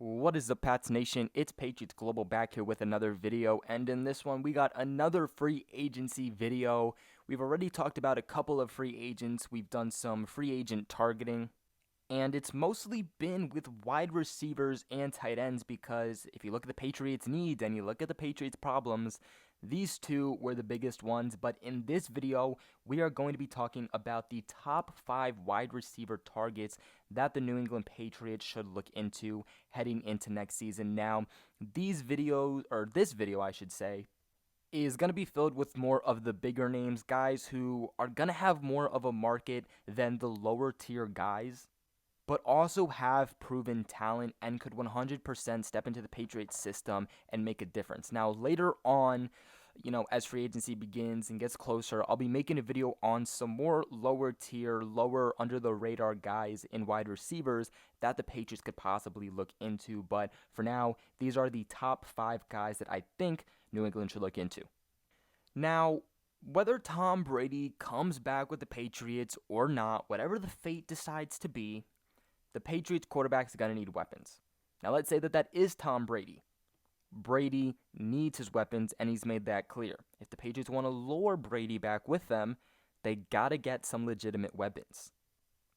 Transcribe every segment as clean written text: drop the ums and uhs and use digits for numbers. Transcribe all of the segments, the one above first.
What is up, Pats Nation? It's Patriots Global back here with another video, and in this one we got another free agency video. We've already talked about a couple of free agents. We've done some free agent targeting, and it's mostly been with wide receivers and tight ends because if you look at the Patriots' needs and you look at the Patriots' problems, these two were the biggest ones. But in this video, we are going to be talking about the top 5 wide receiver targets that the New England Patriots should look into heading into next season. Now, this video, I should say, is going to be filled with more of the bigger names, guys who are going to have more of a market than the lower tier guys, but also have proven talent and could 100% step into the Patriots system and make a difference. Now, later on, as free agency begins and gets closer, I'll be making a video on some more lower tier, lower under the radar guys in wide receivers that the Patriots could possibly look into. But for now, these are the top 5 guys that I think New England should look into. Now, whether Tom Brady comes back with the Patriots or not, whatever the fate decides to be, the Patriots quarterback is going to need weapons. Now, let's say that is Tom Brady. Brady needs his weapons, and he's made that clear. If the Patriots want to lure Brady back with them, they got to get some legitimate weapons.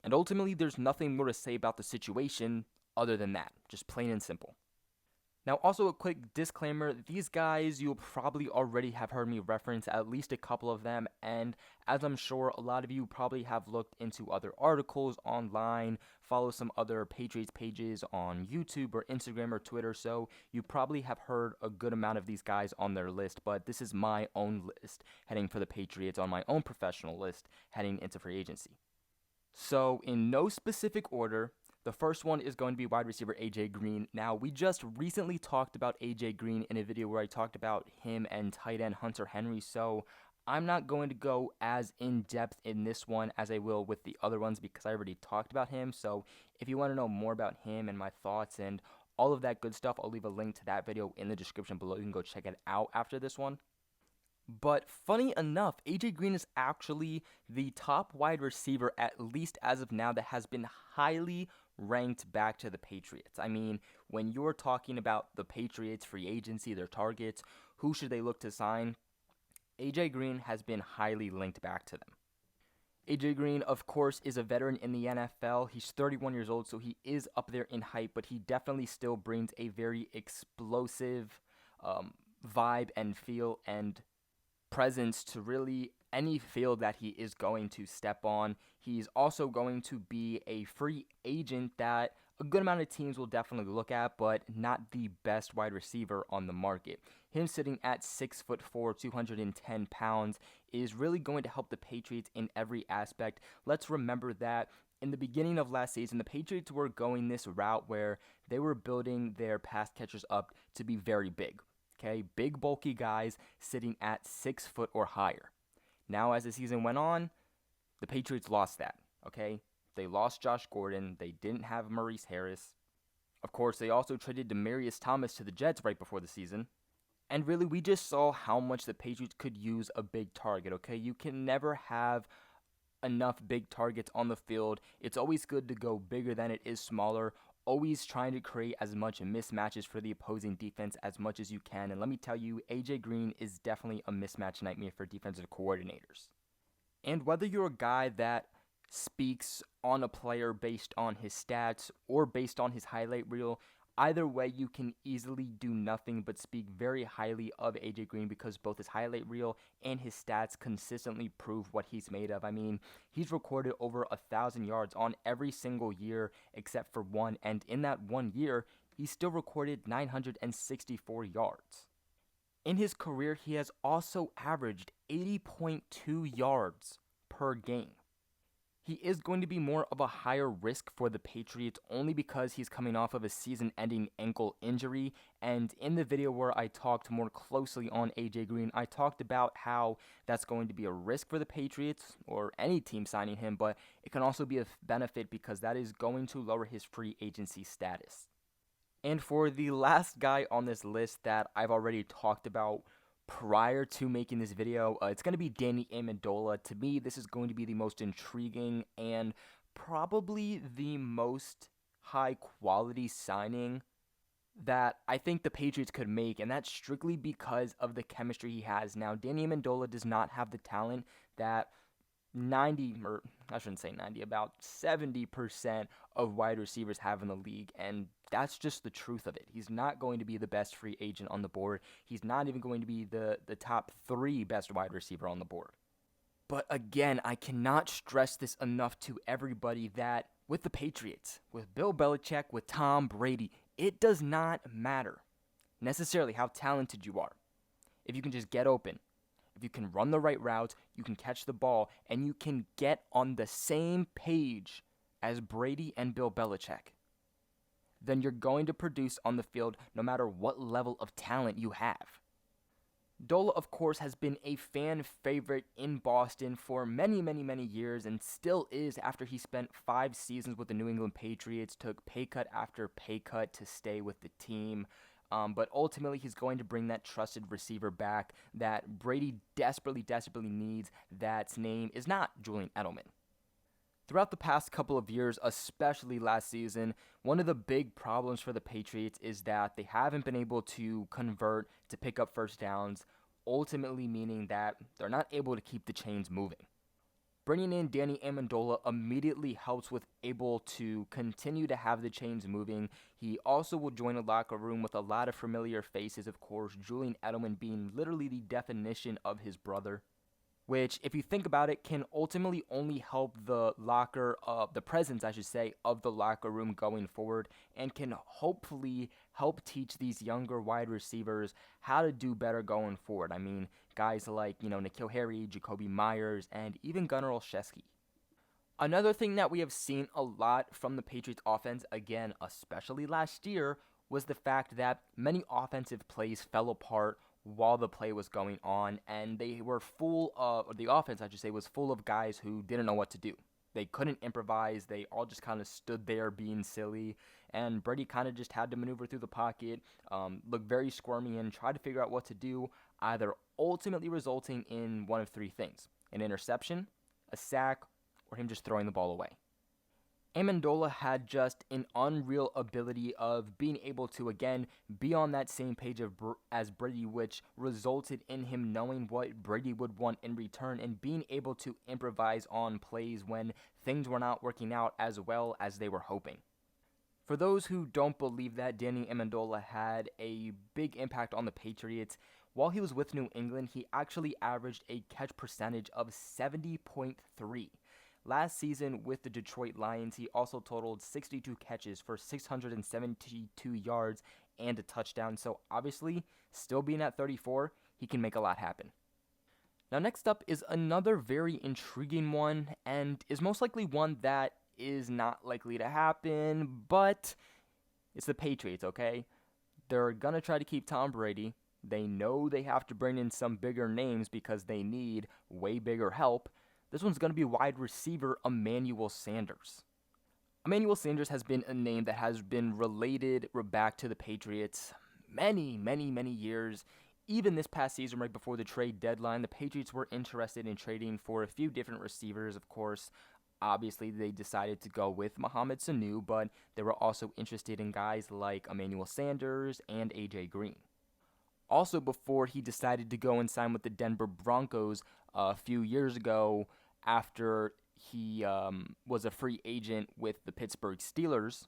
And ultimately, there's nothing more to say about the situation other than that, just plain and simple. Now, also a quick disclaimer, these guys, you'll probably already have heard me reference at least a couple of them, and as I'm sure a lot of you probably have looked into other articles online, follow some other Patriots pages on YouTube or Instagram or Twitter, so you probably have heard a good amount of these guys on their list, but this is my own list heading for the Patriots on my own professional list heading into free agency. So, in no specific order, the first one is going to be wide receiver A.J. Green. Now, we just recently talked about A.J. Green in a video where I talked about him and tight end Hunter Henry, so I'm not going to go as in-depth in this one as I will with the other ones because I already talked about him. So if you want to know more about him and my thoughts and all of that good stuff, I'll leave a link to that video in the description below. You can go check it out after this one. But funny enough, A.J. Green is actually the top wide receiver, at least as of now, that has been highly ranked back to the Patriots. I mean, when you're talking about the Patriots free agency, their targets, who should they look to sign? A.J. Green has been highly linked back to them. A.J. Green, of course, is a veteran in the NFL. He's 31 years old, so he is up there in height, but he definitely still brings a very explosive vibe and feel and presence to really any field that he is going to step on. He's also going to be a free agent that a good amount of teams will definitely look at, but not the best wide receiver on the market. Him sitting at 6'4", 210 pounds is really going to help the Patriots in every aspect. Let's remember that in the beginning of last season, the Patriots were going this route where they were building their pass catchers up to be very big. Okay, big bulky guys sitting at 6 foot or higher. Now, as the season went on, the Patriots lost that. Okay, they lost Josh Gordon. They didn't have Maurice Harris. Of course, they also traded Demaryius Thomas to the Jets right before the season. And really, we just saw how much the Patriots could use a big target. Okay, you can never have enough big targets on the field. It's always good to go bigger than it is smaller. Always trying to create as much mismatches for the opposing defense as much as you can. And let me tell you, A.J. Green is definitely a mismatch nightmare for defensive coordinators. And whether you're a guy that speaks on a player based on his stats or based on his highlight reel, either way, you can easily do nothing but speak very highly of A.J. Green because both his highlight reel and his stats consistently prove what he's made of. I mean, he's recorded over 1,000 yards on every single year except for one, and in that 1 year, he still recorded 964 yards. In his career, he has also averaged 80.2 yards per game. He is going to be more of a higher risk for the Patriots only because he's coming off of a season-ending ankle injury, and in the video where I talked more closely on A.J. Green, I talked about how that's going to be a risk for the Patriots or any team signing him, but it can also be a benefit because that is going to lower his free agency status. And for the last guy on this list that I've already talked about prior to making this video, it's going to be Danny Amendola. To me, this is going to be the most intriguing and probably the most high quality signing that I think the Patriots could make, and that's strictly because of the chemistry he has. Now, Danny Amendola does not have the talent that 90, or I shouldn't say 90, about 70% of wide receivers have in the league, and that's just the truth of it. He's not going to be the best free agent on the board. He's not even going to be the top 3 best wide receiver on the board. But again, I cannot stress this enough to everybody that with the Patriots, with Bill Belichick, with Tom Brady, it does not matter necessarily how talented you are. If you can just get open, if you can run the right routes, you can catch the ball, and you can get on the same page as Brady and Bill Belichick, then you're going to produce on the field no matter what level of talent you have. Dola, of course, has been a fan favorite in Boston for many, many, many years and still is after he spent 5 seasons with the New England Patriots, took pay cut after pay cut to stay with the team. But ultimately, he's going to bring that trusted receiver back that Brady desperately, desperately needs. That's name is not Julian Edelman. Throughout the past couple of years, especially last season, one of the big problems for the Patriots is that they haven't been able to convert to pick up first downs, ultimately meaning that they're not able to keep the chains moving. Bringing in Danny Amendola immediately helps with able to continue to have the chains moving. He also will join a locker room with a lot of familiar faces, of course, Julian Edelman being literally the definition of his brother, which, if you think about it, can ultimately only help the presence, I should say, of the locker room going forward, and can hopefully help teach these younger wide receivers how to do better going forward. I mean, guys like, N'Keal Harry, Jacoby Myers, and even Gunnar Olszewski. Another thing that we have seen a lot from the Patriots offense, again, especially last year, was the fact that many offensive plays fell apart while the play was going on, and they were the offense, I should say, was full of guys who didn't know what to do. They couldn't improvise. They all just kind of stood there being silly, and Brady kind of just had to maneuver through the pocket, look very squirmy, and try to figure out what to do, either ultimately resulting in one of 3 things: an interception, a sack, or him just throwing the ball away. Amendola had just an unreal ability of being able to, again, be on that same page as Brady, which resulted in him knowing what Brady would want in return and being able to improvise on plays when things were not working out as well as they were hoping. For those who don't believe that, Danny Amendola had a big impact on the Patriots. While he was with New England, he actually averaged a catch percentage of 70.3. Last season with the Detroit Lions, he also totaled 62 catches for 672 yards and a touchdown. So obviously, still being at 34, he can make a lot happen. Now next up is another very intriguing one, and is most likely one that is not likely to happen, but it's the Patriots, okay? They're going to try to keep Tom Brady. They know they have to bring in some bigger names because they need way bigger help. This one's going to be wide receiver Emmanuel Sanders. Emmanuel Sanders has been a name that has been related back to the Patriots many, many, many years. Even this past season, right before the trade deadline, the Patriots were interested in trading for a few different receivers. Of course, obviously they decided to go with Mohamed Sanu, but they were also interested in guys like Emmanuel Sanders and AJ Green. Also, before he decided to go and sign with the Denver Broncos a few years ago, after he was a free agent with the Pittsburgh Steelers,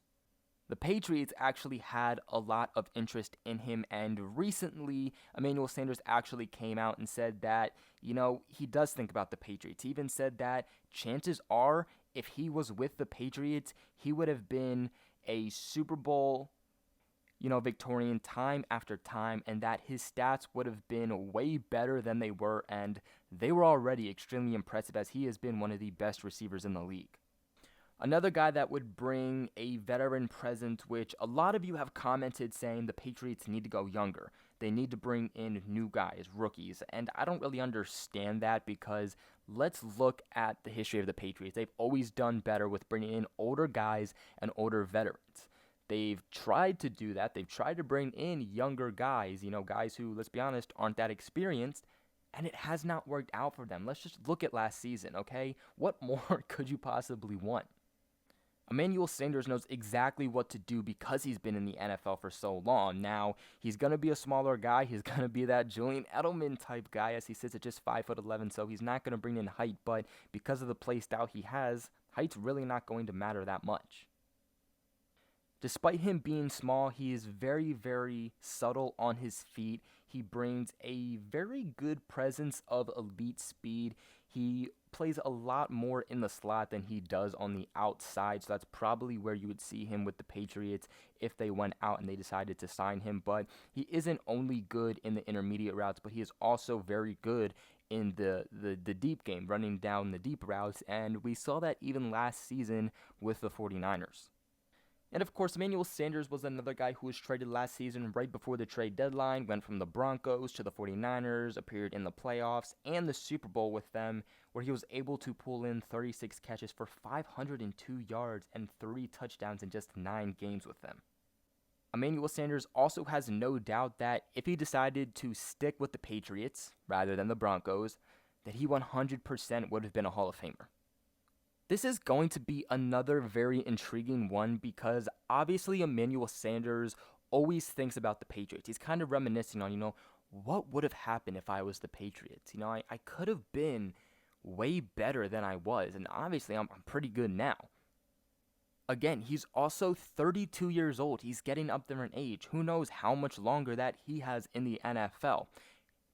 the Patriots actually had a lot of interest in him, and recently Emmanuel Sanders actually came out and said that, he does think about the Patriots. He even said that chances are, if he was with the Patriots, he would have been a Super Bowl Victorian time after time, and that his stats would have been way better than they were, and they were already extremely impressive as he has been one of the best receivers in the league. Another guy that would bring a veteran presence, which a lot of you have commented saying the Patriots need to go younger. They need to bring in new guys, rookies, and I don't really understand that because let's look at the history of the Patriots. They've always done better with bringing in older guys and older veterans. They've tried to do that. They've tried to bring in younger guys, guys who, let's be honest, aren't that experienced, and it has not worked out for them. Let's just look at last season, okay? What more could you possibly want? Emmanuel Sanders knows exactly what to do because he's been in the NFL for so long. Now, he's going to be a smaller guy. He's going to be that Julian Edelman type guy as he sits at just 5'11", so he's not going to bring in height, but because of the play style he has, height's really not going to matter that much. Despite him being small, he is very, very subtle on his feet. He brings a very good presence of elite speed. He plays a lot more in the slot than he does on the outside, so that's probably where you would see him with the Patriots if they went out and they decided to sign him. But he isn't only good in the intermediate routes, but he is also very good in the deep game, running down the deep routes, and we saw that even last season with the 49ers. And of course, Emmanuel Sanders was another guy who was traded last season right before the trade deadline, went from the Broncos to the 49ers, appeared in the playoffs and the Super Bowl with them, where he was able to pull in 36 catches for 502 yards and 3 touchdowns in just 9 games with them. Emmanuel Sanders also has no doubt that if he decided to stick with the Patriots rather than the Broncos, that he 100% would have been a Hall of Famer. This is going to be another very intriguing one because obviously Emmanuel Sanders always thinks about the Patriots. He's kind of reminiscing on, what would have happened if I was the Patriots? I could have been way better than I was, and obviously I'm pretty good now. Again, he's also 32 years old. He's getting up there in age. Who knows how much longer that he has in the NFL.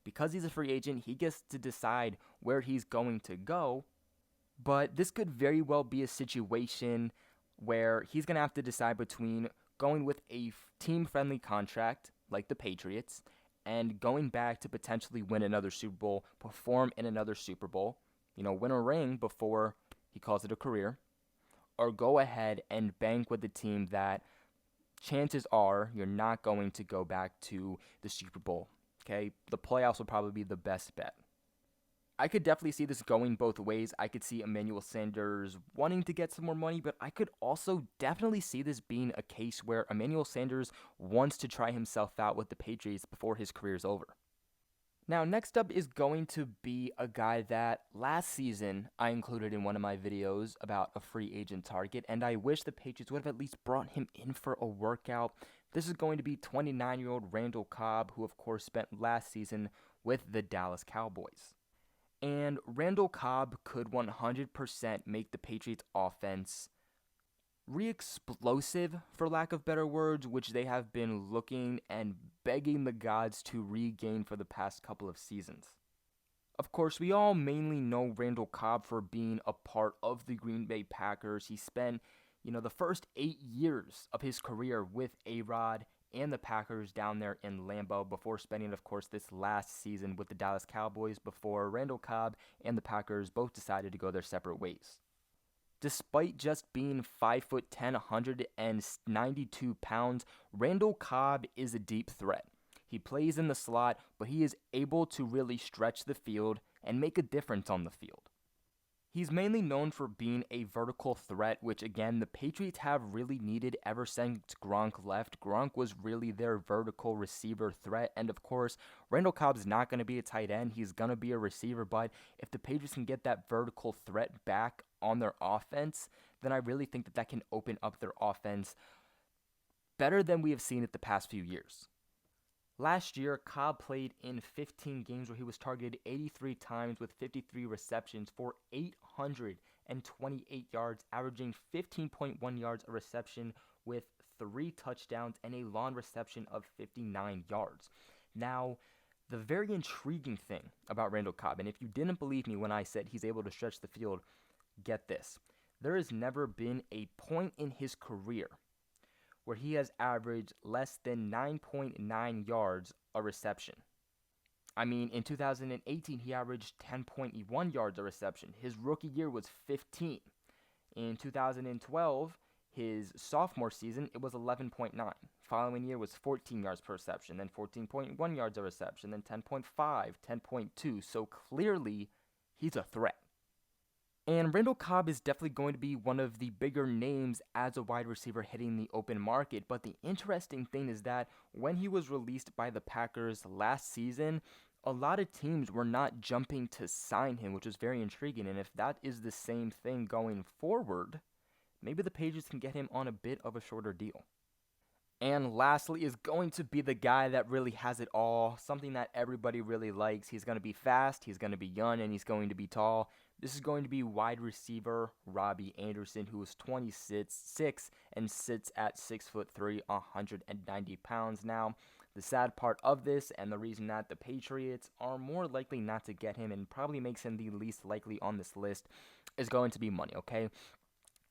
Because he's a free agent, he gets to decide where he's going to go. But this could very well be a situation where he's going to have to decide between going with a team-friendly contract like the Patriots and going back to potentially win another Super Bowl, perform in another Super Bowl, win a ring before he calls it a career, or go ahead and bank with the team that chances are you're not going to go back to the Super Bowl. Okay? The playoffs will probably be the best bet. I could definitely see this going both ways. I could see Emmanuel Sanders wanting to get some more money, but I could also definitely see this being a case where Emmanuel Sanders wants to try himself out with the Patriots before his career is over. Now, next up is going to be a guy that last season I included in one of my videos about a free agent target, and I wish the Patriots would have at least brought him in for a workout. This is going to be 29-year-old Randall Cobb, who of course spent last season with the Dallas Cowboys. And Randall Cobb could 100% make the Patriots offense re-explosive, for lack of better words, which they have been looking and begging the gods to regain for the past couple of seasons. Of course, we all mainly know Randall Cobb for being a part of the Green Bay Packers. He spent, the first 8 years of his career with A-Rod and the Packers down there in Lambeau before spending, of course, this last season with the Dallas Cowboys before Randall Cobb and the Packers both decided to go their separate ways. Despite just being 5'10", 192 pounds, Randall Cobb is a deep threat. He plays in the slot, but he is able to really stretch the field and make a difference on the field. He's mainly known for being a vertical threat, which again, the Patriots have really needed ever since Gronk left. Gronk was really their vertical receiver threat, and of course, Randall Cobb's not going to be a tight end. He's going to be a receiver, but if the Patriots can get that vertical threat back on their offense, then I really think that can open up their offense better than we have seen it the past few years. Last year, Cobb played in 15 games where he was targeted 83 times with 53 receptions for 828 yards, averaging 15.1 yards a reception with 3 touchdowns and a long reception of 59 yards. Now, the very intriguing thing about Randall Cobb, and if you didn't believe me when I said he's able to stretch the field, get this. There has never been a point in his career where he has averaged less than 9.9 yards a reception. I mean, in 2018, he averaged 10.1 yards a reception. His rookie year was 15. In 2012, his sophomore season, it was 11.9. Following year was 14 yards per reception, then 14.1 yards a reception, then 10.5, 10.2. So clearly, he's a threat. And Randall Cobb is definitely going to be one of the bigger names as a wide receiver hitting the open market. But the interesting thing is that when he was released by the Packers last season, a lot of teams were not jumping to sign him, which is very intriguing. And if that is the same thing going forward, maybe the Patriots can get him on a bit of a shorter deal. And lastly is going to be the guy that really has it all, something that everybody really likes. He's going to be fast, he's going to be young, and he's going to be tall. This is going to be wide receiver Robbie Anderson, who is 26 and sits at 6'3", 190 pounds. Now, the sad part of this, and the reason that the Patriots are more likely not to get him and probably makes him the least likely on this list, is going to be money, okay?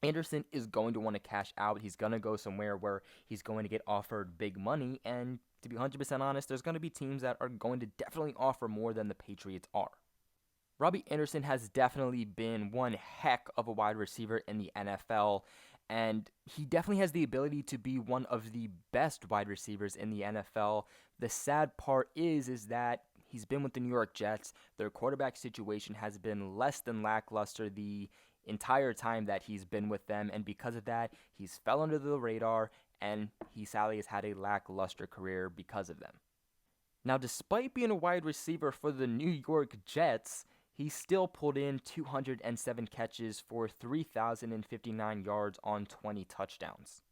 Anderson is going to want to cash out. He's going to go somewhere where he's going to get offered big money. And to be 100% honest, there's going to be teams that are going to definitely offer more than the Patriots are. Robbie Anderson has definitely been one heck of a wide receiver in the NFL. And he definitely has the ability to be one of the best wide receivers in the NFL. The sad part is that he's been with the New York Jets. Their quarterback situation has been less than lackluster the entire time that he's been with them, and because of that, he's fell under the radar, and he sadly has had a lackluster career because of them. Now, despite being a wide receiver for the New York Jets, he still pulled in 207 catches for 3,059 yards on 20 touchdowns.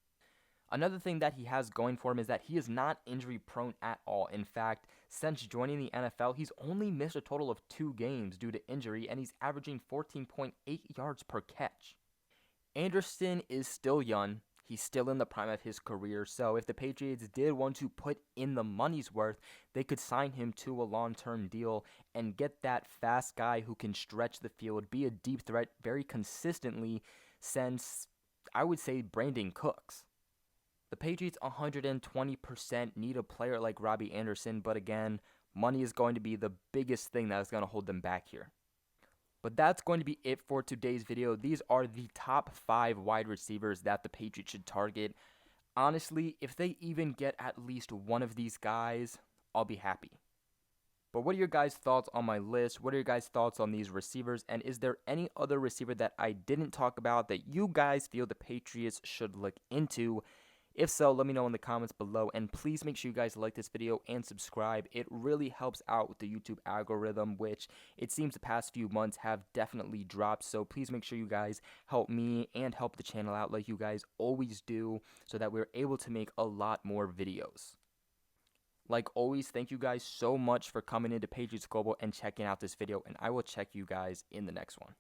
Another thing that he has going for him is that he is not injury prone at all. In fact, since joining the NFL, he's only missed a total of 2 games due to injury, and he's averaging 14.8 yards per catch. Anderson is still young. He's still in the prime of his career, so if the Patriots did want to put in the money's worth, they could sign him to a long-term deal and get that fast guy who can stretch the field, be a deep threat very consistently since, I would say, Brandon Cooks. The Patriots 120% need a player like Robbie Anderson, but again, money is going to be the biggest thing that is going to hold them back here. But that's going to be it for today's video. These are the top 5 wide receivers that the Patriots should target. Honestly, if they even get at least one of these guys, I'll be happy. But what are your guys' thoughts on my list? What are your guys' thoughts on these receivers? And is there any other receiver that I didn't talk about that you guys feel the Patriots should look into? If so, let me know in the comments below, and please make sure you guys like this video and subscribe. It really helps out with the YouTube algorithm, which it seems the past few months have definitely dropped. So please make sure you guys help me and help the channel out like you guys always do, so that we're able to make a lot more videos. Like always, thank you guys so much for coming into Patriots Global and checking out this video, and I will check you guys in the next one.